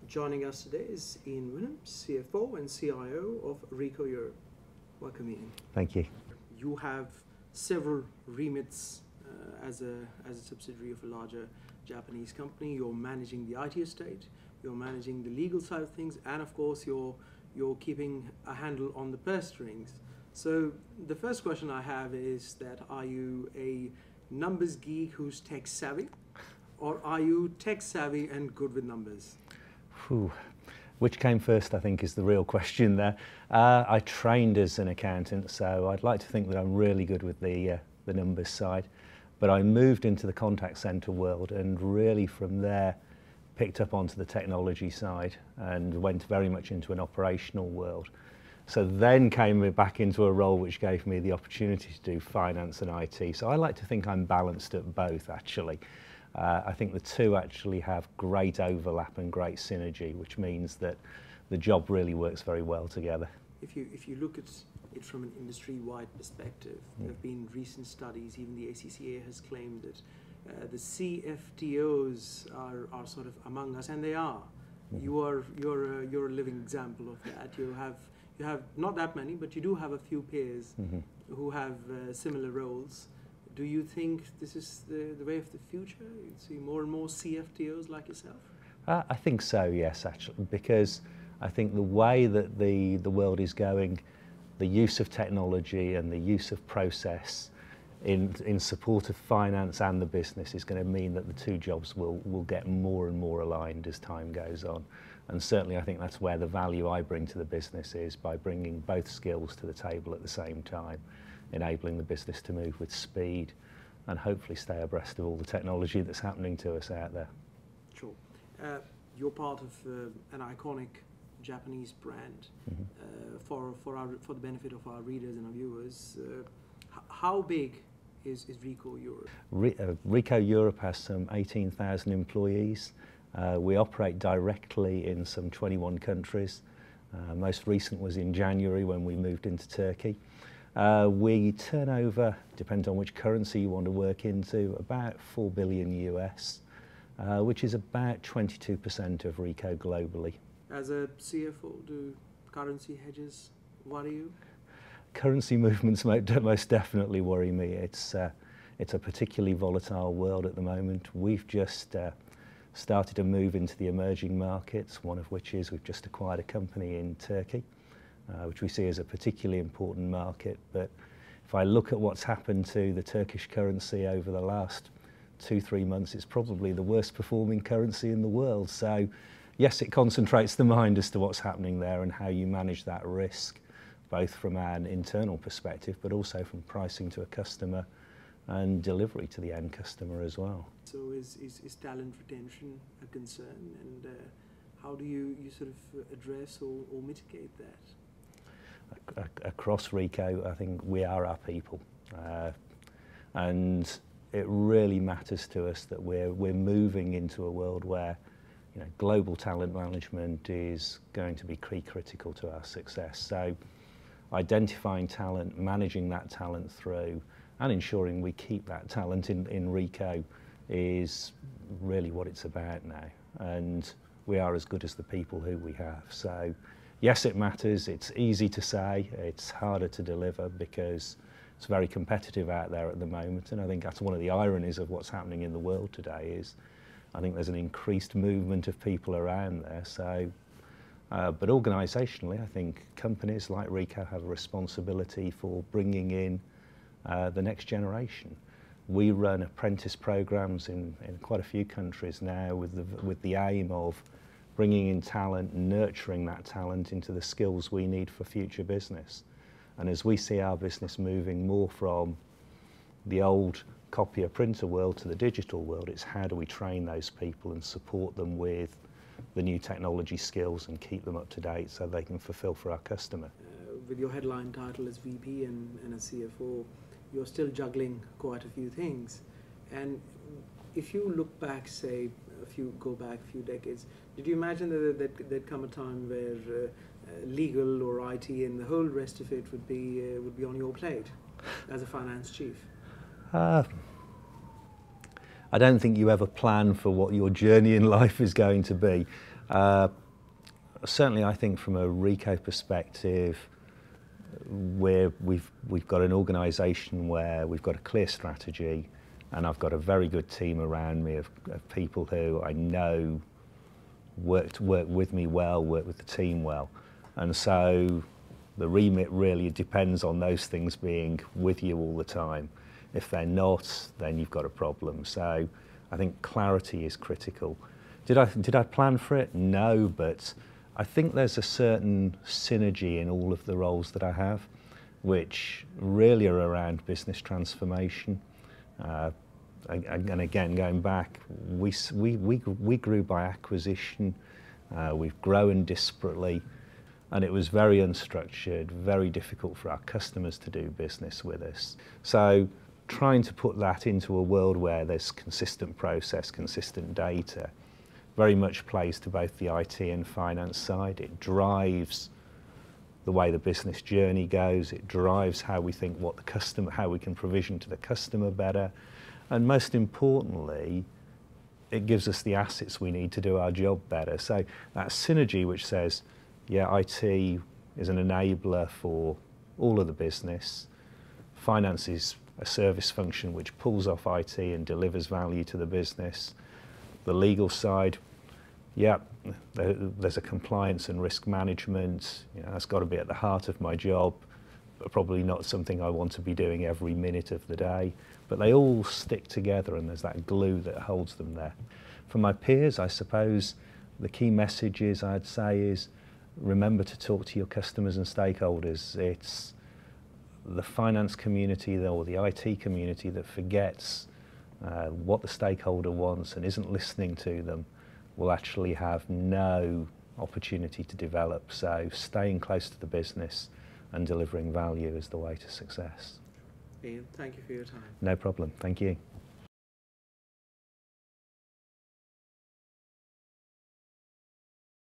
Joining us today is Ian Winham, CFO and CIO of Ricoh Europe. Welcome, Ian. Thank you. You have several remits as a subsidiary of a larger Japanese company. You're managing the IT estate, you're managing the legal side of things, and of course you're keeping a handle on the purse strings. So the first question I have is that, are you a numbers geek who's tech savvy, or are you tech savvy and good with numbers? Which came first, I think, is the real question there. I trained as an accountant, so I'd like to think that I'm really good with the numbers side. But I moved into the contact centre world and really from there picked up onto the technology side and went very much into an operational world. So then came back into a role which gave me the opportunity to do finance and IT. So I like to think I'm balanced at both, actually. I think the two actually have great overlap and great synergy, which means that the job really works very well together. If you look at it from an industry-wide perspective, there have been recent studies, even the ACCA has claimed that the CFTOs are sort of among us, and they are. You're a living example of that. You have not that many, but you do have a few peers who have similar roles. Do you think this is the way of the future? You see more and more CFTOs like yourself? I think so, yes, actually, because I think the way that the world is going, the use of technology and the use of process in support of finance and the business is going to mean that the two jobs will get more and more aligned as time goes on. And certainly I think that's where the value I bring to the business is, by bringing both skills to the table at the same time, enabling the business to move with speed and hopefully stay abreast of all the technology that's happening to us out there. Sure. You're part of an iconic Japanese brand for the benefit of our readers and our viewers. How big is Ricoh Europe? Ricoh Europe has some 18,000 employees. We operate directly in some 21 countries. Most recent was in January when we moved into Turkey. We turn over, depends on which currency you want to work into, about 4 billion US, which is about 22% of Ricoh globally. As a CFO, do currency hedges worry you? Currency movements most definitely worry me. It's a particularly volatile world at the moment. We've just started to move into the emerging markets, one of which is we've just acquired a company in Turkey, which we see as a particularly important market. But if I look at what's happened to the Turkish currency over the last 2-3 months, it's probably the worst performing currency in the world. So yes, it concentrates the mind as to what's happening there and how you manage that risk, both from an internal perspective, but also from pricing to a customer and delivery to the end customer as well. So is talent retention a concern, and how do you sort of address or mitigate that? Across Ricoh, I think we are our people, and it really matters to us that we're moving into a world where, you know, global talent management is going to be critical to our success. So identifying talent, managing that talent through, and ensuring we keep that talent in Ricoh is really what it's about now. And we are as good as the people who we have. So yes, it matters. It's easy to say. It's harder to deliver because it's very competitive out there at the moment. And I think that's one of the ironies of what's happening in the world today is I think there's an increased movement of people around there. So, but organisationally, I think companies like Ricoh have a responsibility for bringing in the next generation. We run apprentice programs in quite a few countries now with the aim of bringing in talent, nurturing that talent into the skills we need for future business. And as we see our business moving more from the old copier printer world to the digital world, it's how do we train those people and support them with the new technology skills and keep them up to date so they can fulfill for our customer. With your headline title as VP and as CFO, you're still juggling quite a few things. And if you look back, say, go back a few decades, did you imagine that there'd come a time where legal or IT and the whole rest of it would be on your plate as a finance chief? I don't think you ever plan for what your journey in life is going to be. Certainly, I think from a Ricoh perspective, we've got an organisation where we've got a clear strategy, and I've got a very good team around me of people who I know work with me well, work with the team well, and so the remit really depends on those things being with you all the time. If they're not, then you've got a problem. So I think clarity is critical. Did I plan for it? No, but I think there's a certain synergy in all of the roles that I have, which really are around business transformation. And again, going back, we grew by acquisition. We've grown disparately, and it was very unstructured, very difficult for our customers to do business with us. So trying to put that into a world where there's consistent process, consistent data, very much plays to both the IT and finance side. It drives the way the business journey goes. It drives how we think how we can provision to the customer better. And most importantly, it gives us the assets we need to do our job better. So that synergy which says, yeah, IT is an enabler for all of the business. Finance is a service function which pulls off IT and delivers value to the business. The legal side, yeah, there's a compliance and risk management. You know, that's got to be at the heart of my job, but probably not something I want to be doing every minute of the day. But they all stick together, and there's that glue that holds them there. For my peers, I suppose the key messages I'd say is remember to talk to your customers and stakeholders. It's the finance community or the IT community that forgets what the stakeholder wants and isn't listening to them will actually have no opportunity to develop. So staying close to the business and delivering value is the way to success. Ian, thank you for your time. No problem. Thank you.